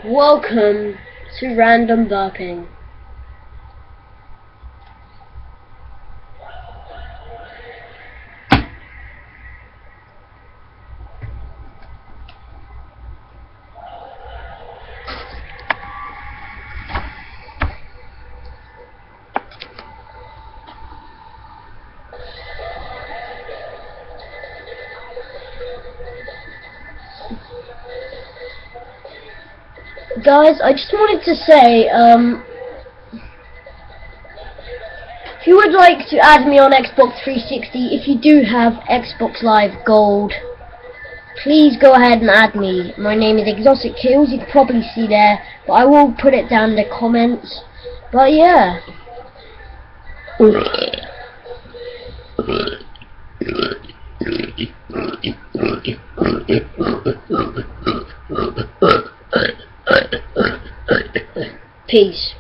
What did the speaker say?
Welcome to Random Burping. Guys, I just wanted to say, if you would like to add me on Xbox 360, if you do have Xbox Live Gold, please go ahead and add me. My name is Exotic Kills, you can probably see there, but I will put it down in the comments. But yeah. Peace.